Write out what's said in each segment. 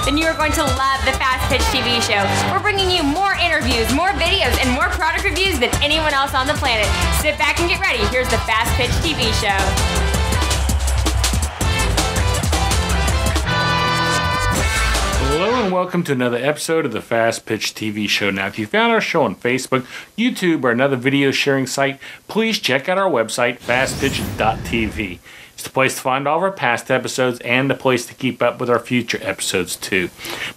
then you are going to love the Fastpitch TV show. We're bringing you more interviews, more videos, and more product reviews than anyone else on the planet. Sit back and get ready. Here's the Fastpitch TV show. Hello and welcome to another episode of the Fastpitch TV show. Now, if you found our show on Facebook, YouTube, or another video sharing site, please check out our website, fastpitch.tv. It's the place to find all of our past episodes and the place to keep up with our future episodes too.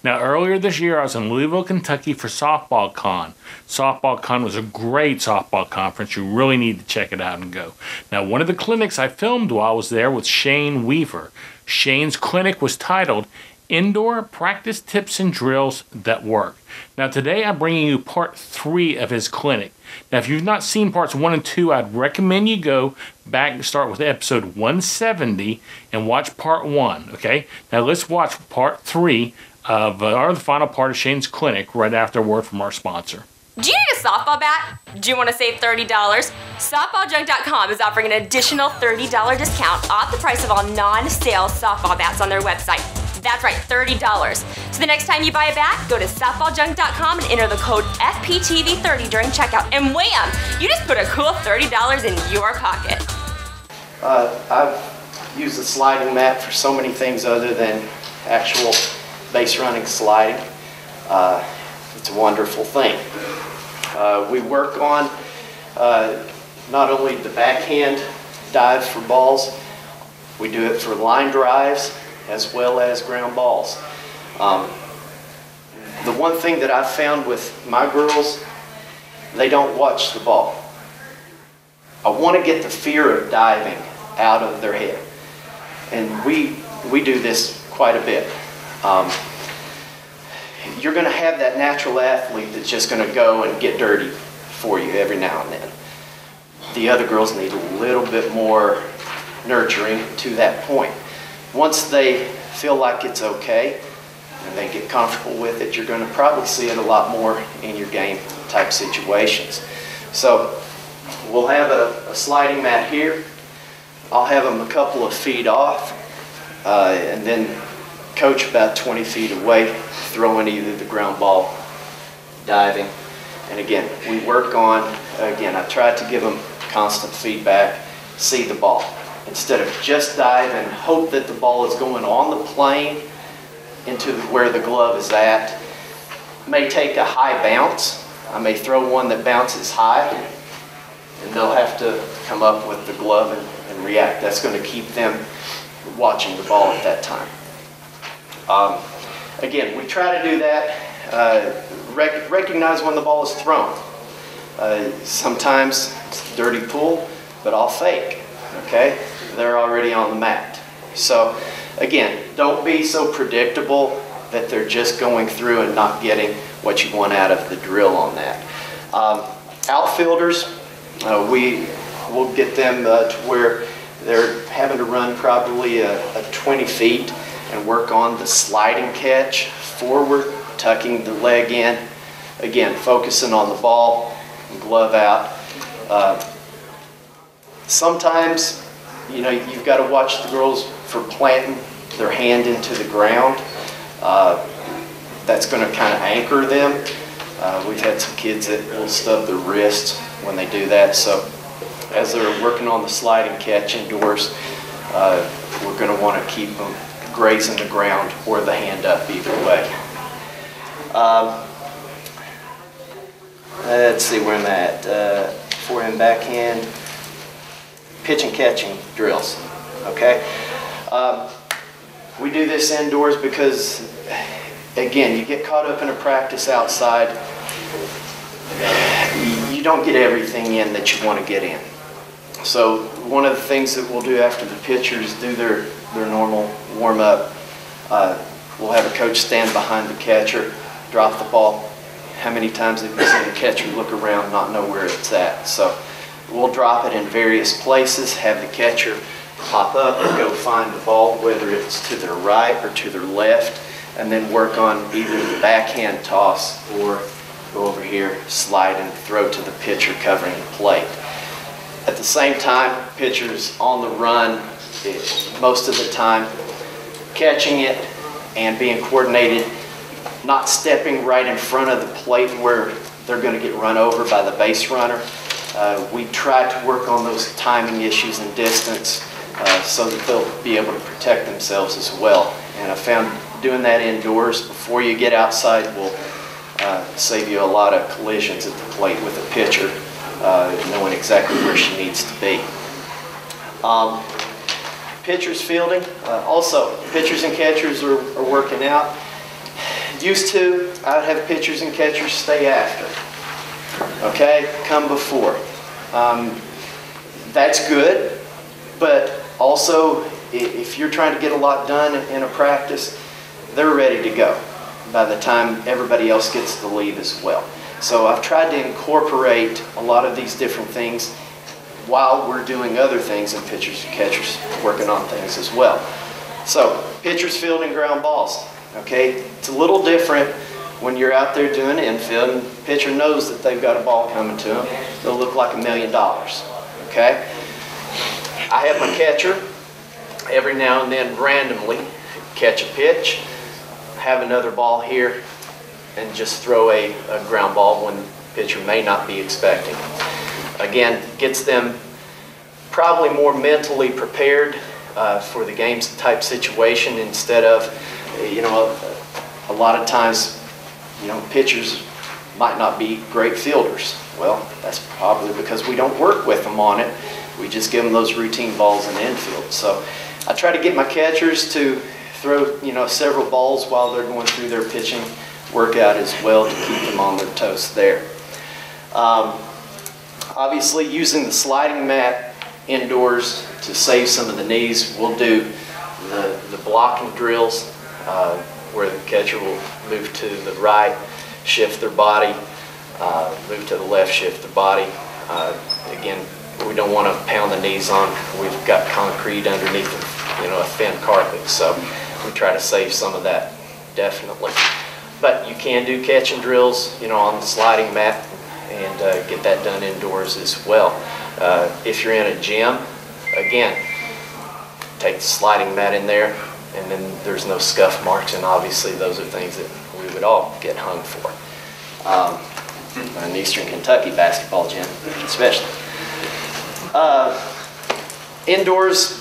Now, earlier this year, I was in Louisville, Kentucky for Softball Con. Softball Con was a great softball conference. You really need to check it out and go. Now, one of the clinics I filmed while I was there was Shane Weaver. Shane's clinic was titled Indoor Practice Tips and Drills That Work. Now today I'm bringing you part 3 of his clinic. Now if you've not seen parts 1 and 2, I'd recommend you go back and start with episode 170 and watch part 1, okay? Now let's watch part 3 of the final part of Shane's clinic right after a word from our sponsor. Do you need a softball bat? Do you want to save $30? SoftballJunk.com is offering an additional $30 discount off the price of all non-sale softball bats on their website. That's right, $30. So the next time you buy a bat, go to softballjunk.com and enter the code FPTV30 during checkout. And wham! You just put a cool $30 in your pocket. I've used the sliding mat for so many things other than actual base running sliding. It's a wonderful thing. We work on not only the backhand dive for balls, we do it for line drives, as well as ground balls. The one thing that I've found with my girls, they don't watch the ball. I want to get the fear of diving out of their head. And we do this quite a bit. You're going to have that natural athlete that's just going to go and get dirty for you every now and then. The other girls need a little bit more nurturing to that point. Once they feel like it's okay and they get comfortable with it, you're going to probably see it a lot more in your game type situations. So we'll have a sliding mat here. I'll have them a couple of feet off and then coach about 20 feet away, throwing either the ground ball, diving. And again, we work on, again, I try to give them constant feedback, see the ball. Instead of just dive and hope that the ball is going on the plane into where the glove is at. I may take a high bounce. I may throw one that bounces high, and they'll have to come up with the glove and react. That's going to keep them watching the ball at that time. Again, we try to do that. Recognize when the ball is thrown. Sometimes it's a dirty pool, but I'll fake. Okay, they're already on the mat. So again, don't be so predictable that they're just going through and not getting what you want out of the drill on that. Outfielders, we will get them to where they're having to run probably a 20 feet and work on the sliding catch, forward, tucking the leg in. Again, focusing on the ball, glove out. Sometimes, you know, you've got to watch the girls for planting their hand into the ground. That's going to kind of anchor them. We've had some kids that will stub their wrists when they do that. So as they're working on the sliding catch indoors, we're going to want to keep them grazing the ground or the hand up either way. Let's see where I'm at. Forehand, backhand. Pitch and catching drills, okay? We do this indoors because, again, you get caught up in a practice outside, you don't get everything in that you want to get in. So one of the things that we'll do after the pitchers do their normal warm-up, we'll have a coach stand behind the catcher, drop the ball. How many times have you seen the catcher look around, not know where it's at? So we'll drop it in various places, have the catcher pop up and go find the ball, whether it's to their right or to their left, and then work on either the backhand toss or go over here, slide and throw to the pitcher covering the plate. At the same time, pitcher's on the run most of the time, catching it, and being coordinated, not stepping right in front of the plate where they're going to get run over by the base runner. We try to work on those timing issues and distance so that they'll be able to protect themselves as well. And I found doing that indoors before you get outside will save you a lot of collisions at the plate with a pitcher, knowing exactly where she needs to be. Pitchers fielding, also pitchers and catchers are working out. Used to, I'd have pitchers and catchers stay after. Okay, come before. That's good, but also if you're trying to get a lot done in a practice, they're ready to go by the time everybody else gets to leave as well. So I've tried to incorporate a lot of these different things while we're doing other things, and pitchers and catchers working on things as well. So pitchers fielding ground balls. Okay, it's a little different when you're out there doing infield and the pitcher knows that they've got a ball coming to them. It'll look like $1 million. Okay, I have my catcher every now and then randomly catch a pitch, have another ball here, and just throw a ground ball when the pitcher may not be expecting. Again, gets them probably more mentally prepared for the game type situation instead of, a lot of times, pitchers might not be great fielders. Well, that's probably because we don't work with them on it. We just give them those routine balls in the infield. So I try to get my catchers to throw, several balls while they're going through their pitching workout as well to keep them on their toes there. Obviously, using the sliding mat indoors to save some of the knees, we'll do the blocking drills where the catcher will move to the right, shift their body, move to the left, shift their body. Again, we don't want to pound the knees on. We've got concrete underneath, a thin carpet, so we try to save some of that, definitely. But you can do catching drills, on the sliding mat and get that done indoors as well. If you're in a gym, again, take the sliding mat in there, and then there's no scuff marks, and obviously those are things that we would all get hung for. An Eastern Kentucky basketball gym, especially. Indoors,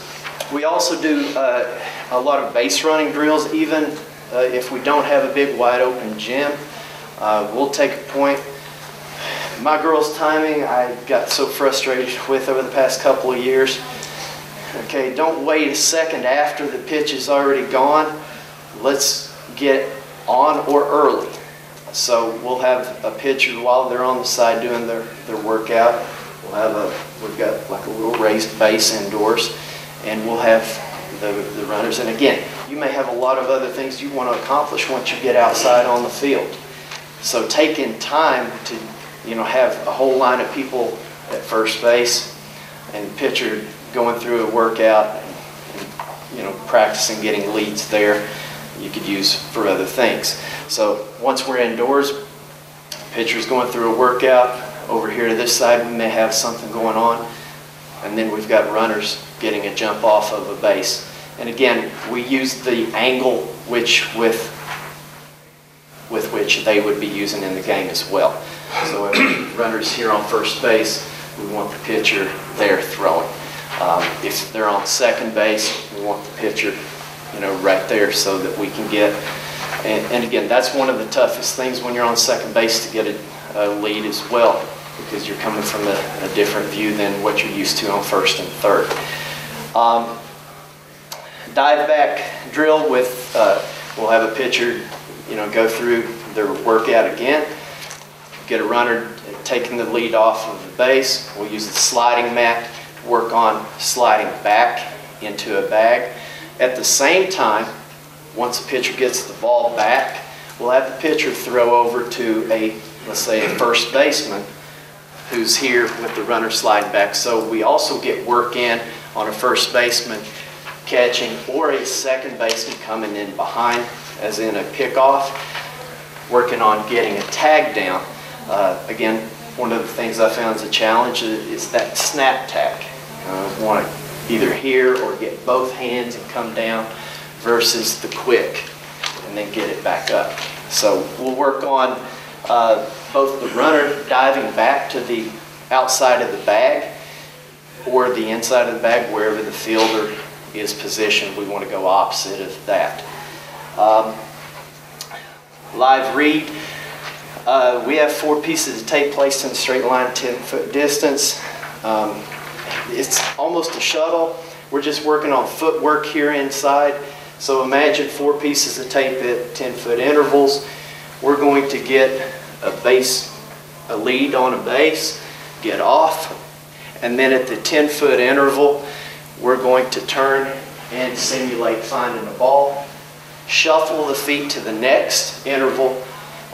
we also do a lot of base running drills. Even if we don't have a big wide open gym, we'll take a point. My girls' timing, I got so frustrated with over the past couple of years. Okay, don't wait a second after the pitch is already gone. Let's get on or early. So we'll have a pitcher while they're on the side doing their workout. We've got like a little raised base indoors, and we'll have the runners. And again, you may have a lot of other things you want to accomplish once you get outside on the field. So taking time to have a whole line of people at first base and pitcher going through a workout and practicing getting leads there, you could use for other things. So once we're indoors, pitcher's going through a workout. Over here to this side, we may have something going on, and then we've got runners getting a jump off of a base. And again, we use the angle with which they would be using in the game as well. So if runners here on first base, we want the pitcher there throwing. If they're on second base, we want the pitcher, right there so that we can get. And again, that's one of the toughest things when you're on second base, to get a lead as well, because you're coming from a different view than what you're used to on first and third. Dive back drill with, we'll have a pitcher, go through their workout again, get a runner taking the lead off of the base. We'll use the sliding mat to work on sliding back into a bag. At the same time, once the pitcher gets the ball back, we'll have the pitcher throw over to let's say a first baseman who's here with the runner sliding back. So we also get work in on a first baseman catching, or a second baseman coming in behind, as in a pickoff, working on getting a tag down. Again, one of the things I found is a challenge is that snap tag. You want to either hear or get both hands and come down versus the quick. and then get it back up. So we'll work on both the runner diving back to the outside of the bag or the inside of the bag, wherever the fielder is positioned. We want to go opposite of that. Live read. We have 4 pieces of tape placed in a straight line, 10-foot distance. It's almost a shuttle. We're just working on footwork here inside. So imagine 4 pieces of tape at 10-foot intervals. We're going to get a lead on a base, get off, and then at the 10-foot interval, we're going to turn and simulate finding a ball, shuffle the feet to the next interval,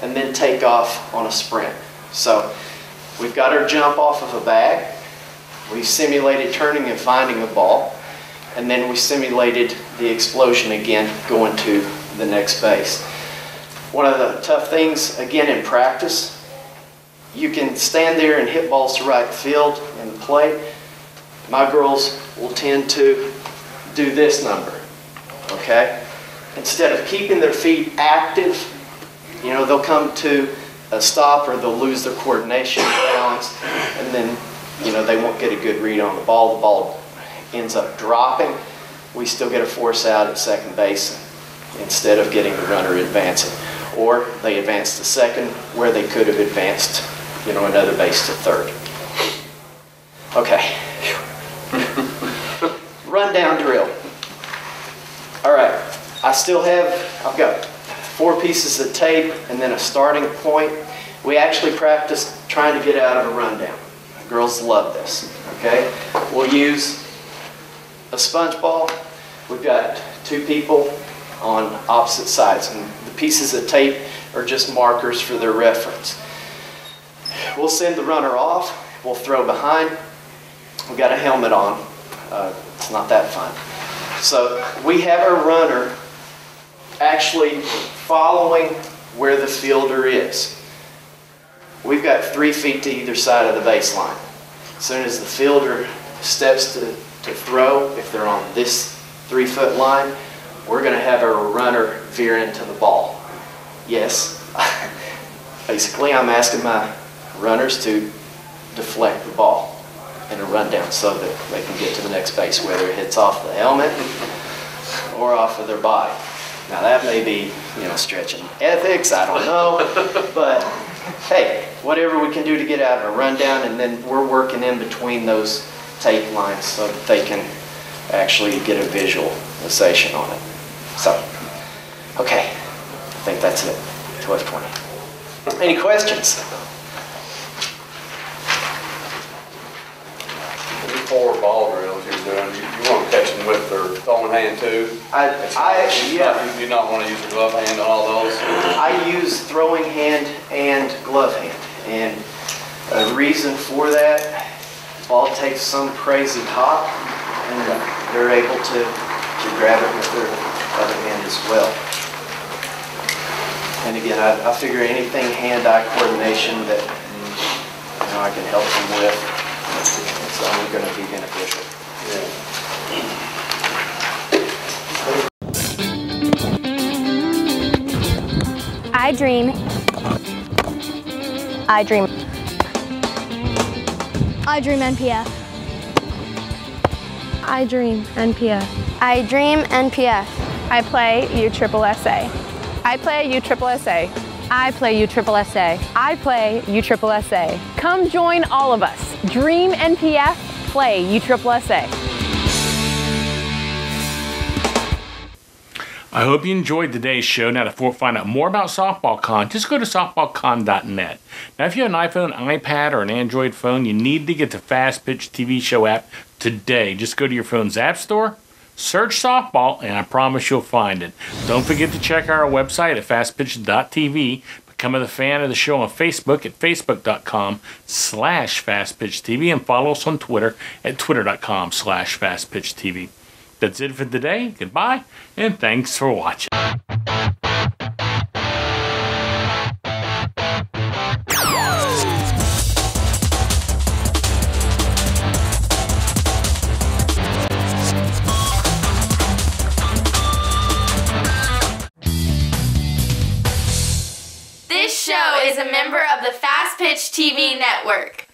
and then take off on a sprint. So we've got our jump off of a bag, we simulated turning and finding a ball, and then we simulated the explosion again going to the next base. One of the tough things, again in practice, you can stand there and hit balls to right field in the plate. My girls will tend to do this number, okay? Instead of keeping their feet active, you know, they'll come to a stop or they'll lose their coordination and balance, and then, you know, they won't get a good read on the ball. The ball ends up dropping. We still get a force out at second base instead of getting the runner advancing. Or they advance to second where they could have advanced, you know, another base to third. Okay. Rundown drill. All right. I've got 4 pieces of tape and then a starting point. We actually practice trying to get out of a rundown. Girls love this, okay? We'll use a sponge ball. We've got 2 people on opposite sides, and the pieces of tape are just markers for their reference. We'll send the runner off. We'll throw behind. We've got a helmet on. It's not that fun. So we have our runner actually following where the fielder is. We've got 3 feet to either side of the baseline. As soon as the fielder steps to throw, if they're on this 3-foot line, we're going to have our runner veer into the ball. Yes, basically I'm asking my runners to deflect the ball in a rundown so that they can get to the next base, whether it hits off the helmet or off of their body. Now that may be, you know, stretching ethics, I don't know, but hey, whatever we can do to get out of a rundown, and then we're working in between those tape lines so that they can actually get a visualization on it. So, okay, I think that's it, 12:20. Any questions? 4 ball drills you're doing, you want to catch them with their throwing hand too? Yeah. You don't want to use the glove hand on all those? I use throwing hand and glove hand, and a reason for that, the ball takes some crazy hop, and they're able to grab it with their other hand as well. And again, I figure anything hand-eye coordination that, you know, I can help them with, it's only going to be beneficial. Yeah. I dream. I dream. I dream NPF. I dream NPF. I dream NPF. I play USSSA. I play USSSA. I play USSSA. I play USSSA. Come join all of us. Dream NPF, play USSSA. I hope you enjoyed today's show. Now, to find out more about SoftballCon, just go to softballcon.net. Now, if you have an iPhone, iPad, or an Android phone, you need to get the Fastpitch TV show app today. Just go to your phone's app store, search softball, and I promise you'll find it. Don't forget to check our website at fastpitch.tv. Become a fan of the show on Facebook at facebook.com/fastpitchtv, and follow us on Twitter at twitter.com/fastpitchtv. That's it for today. Goodbye, and thanks for watching. show is a member of the Fastpitch TV network.